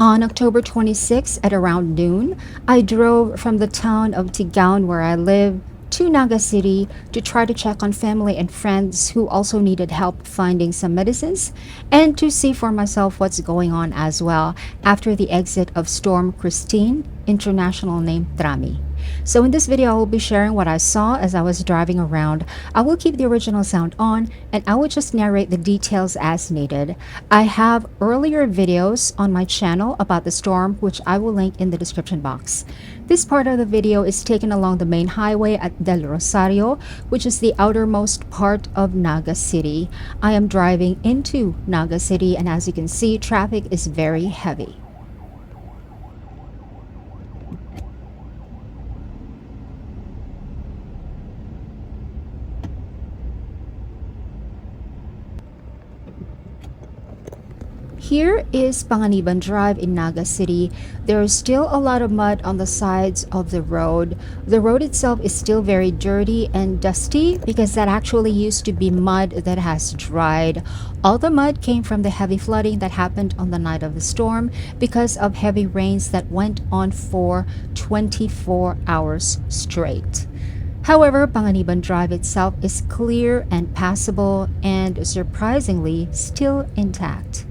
On October 26 at around noon, I drove from the town of Tigaon, where I live, to Naga City to try to check on family and friends who also needed help finding some medicines and to see for myself what's going on as well after the exit of Storm Kristine, international name Trami. So in this video, I will be sharing what I saw as I was driving around. I will keep the original sound on and I will just narrate the details as needed. I have earlier videos on my channel about the storm, which I will link in the description box. This part of the video is taken along the main highway at Del Rosario, which is the outermost part of Naga City. I am driving into Naga City, and as you can see, traffic is very heavy. Here is Panganiban Drive in Naga City. There is still a lot of mud on the sides of the road. The road itself is still very dirty and dusty because that actually used to be mud that has dried. All the mud came from the heavy flooding that happened on the night of the storm because of heavy rains that went on for 24 hours straight. However, Panganiban Drive itself is clear and passable and surprisingly still intact.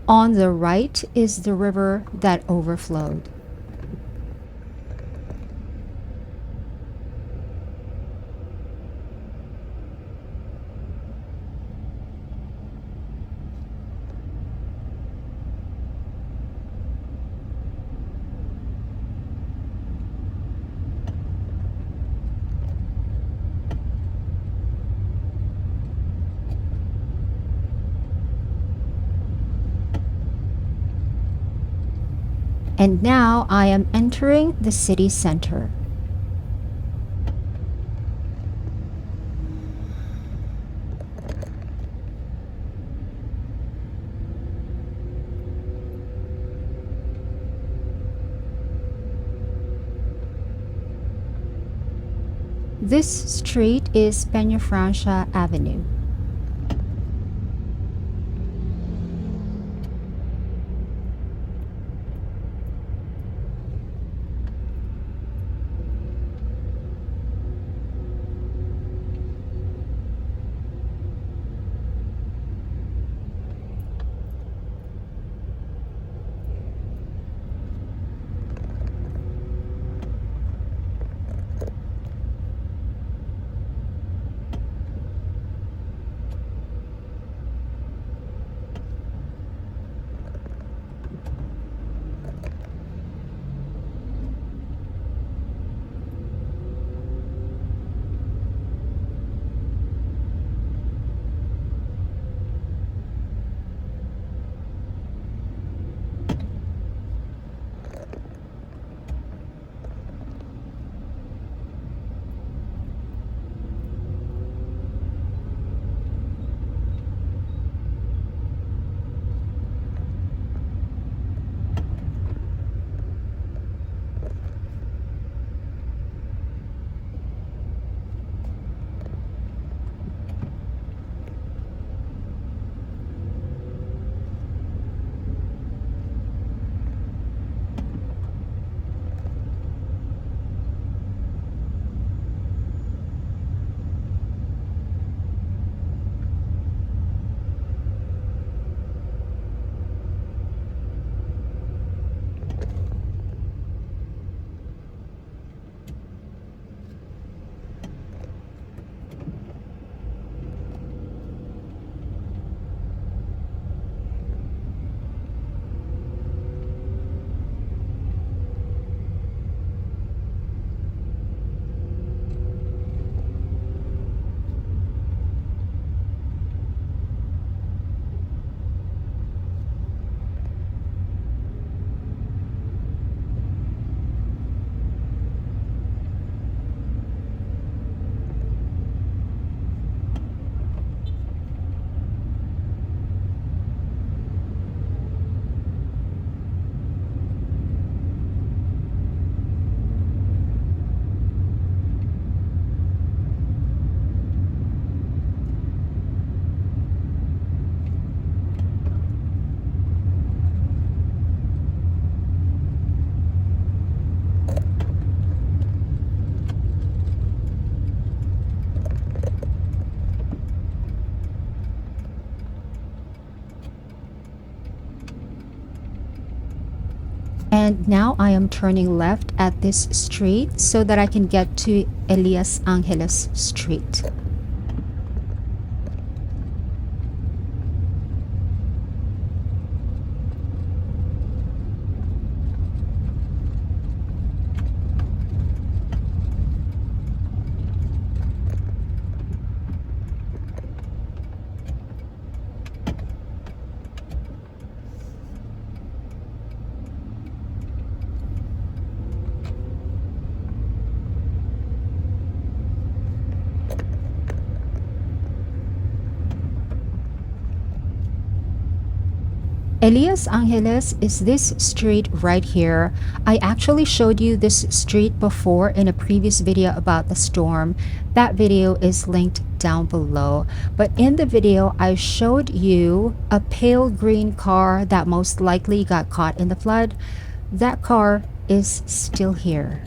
On the right is the river that overflowed. And now I am entering the city center. This street is Peñafrancia Avenue. And now I am turning left at this street so that I can get to Elias Angeles Street. Elias Angeles is this street right here. I actually showed you this street before in a previous video about the storm. That video is linked down below. But in the video, I showed you a pale green car that most likely got caught in the flood. That car is still here.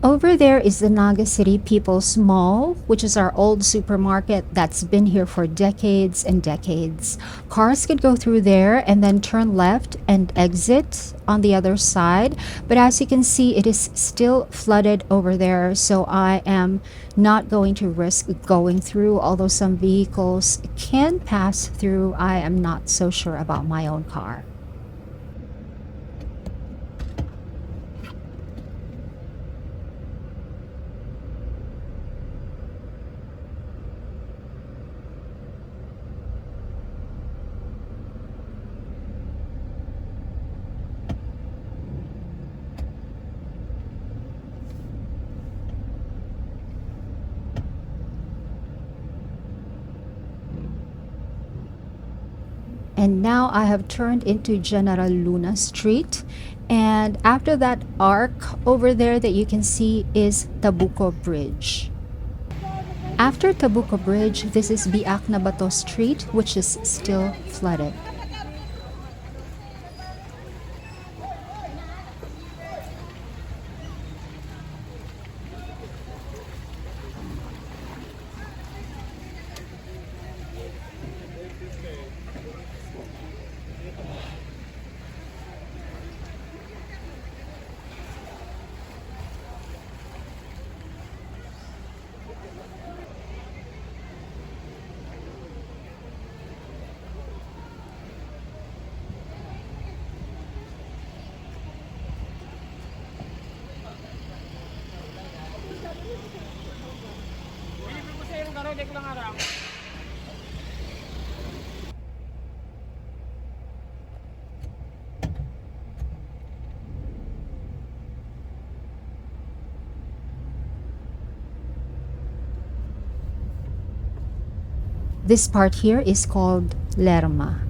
Over there is the Naga City People's Mall, which is our old supermarket that's been here for decades and decades. Cars could go through there and then turn left and exit on the other side. But as you can see, it is still flooded over there, so I am not going to risk going through. Although some vehicles can pass through, I am not so sure about my own car. And now I have turned into General Luna Street. And after that arc over there that you can see is Tabuco Bridge. After Tabuco Bridge, this is Biak na Bato Street, which is still flooded. This part here is called Lerma.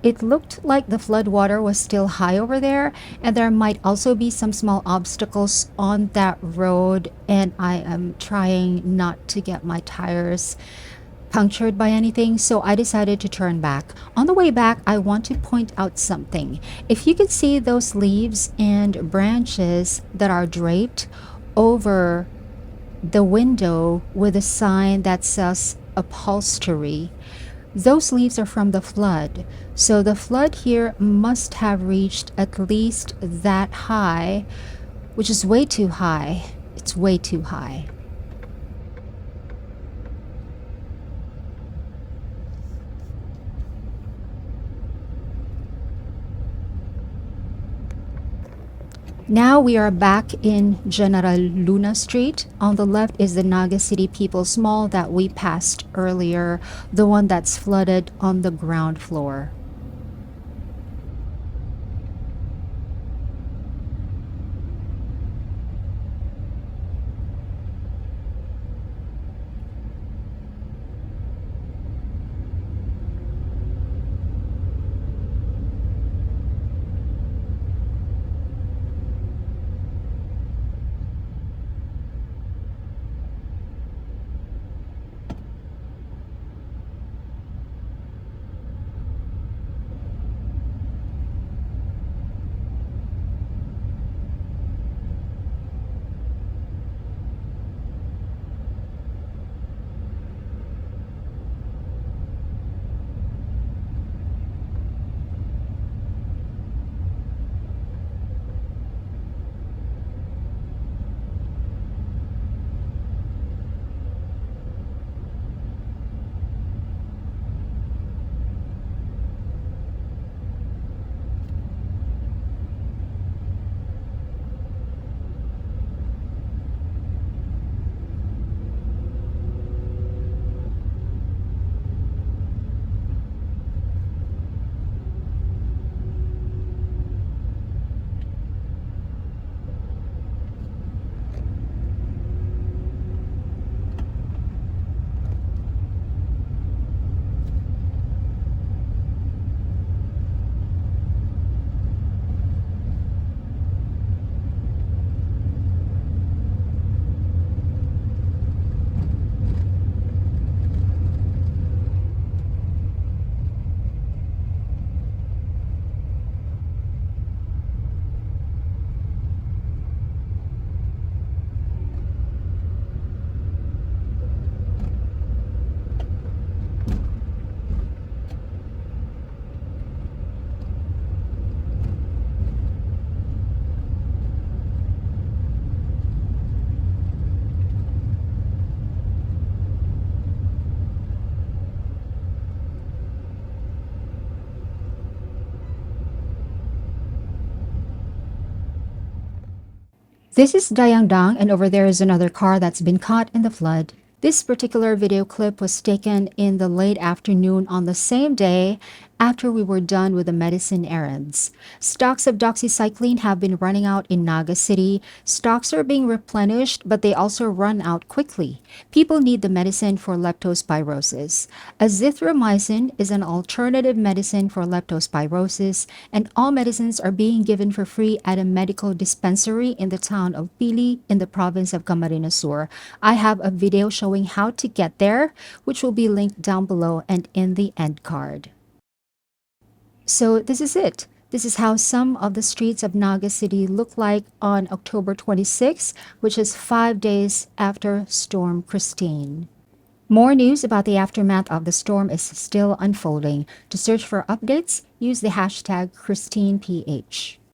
It looked like the floodwater was still high over there, and there might also be some small obstacles on that road. And I am trying not to get my tires punctured by anything, so I decided to turn back. On the way back, I want to point out something. If you can see those leaves and branches that are draped over the window with a sign that says upholstery, those leaves are from the flood. So the flood here must have reached at least that high, which is way too high. It's way too high. Now we are back in General Luna Street. On the left is the Naga City People's Mall that we passed earlier, the one that's flooded on the ground floor. This is Dayangdang, and over there is another car that's been caught in the flood. This particular video clip was taken in the late afternoon on the same day after we were done with the medicine errands. Stocks of doxycycline have been running out in Naga City. Stocks are being replenished, but they also run out quickly. People need the medicine for leptospirosis. Azithromycin is an alternative medicine for leptospirosis, and all medicines are being given for free at a medical dispensary in the town of Pili in the province of Camarines Sur. I have a video showing how to get there, which will be linked down below and in the end card. So this is it. This is how some of the streets of Naga City look like on October 26, which is 5 days after Storm Kristine. More news about the aftermath of the storm is still unfolding. To search for updates, use the hashtag ChristinePH.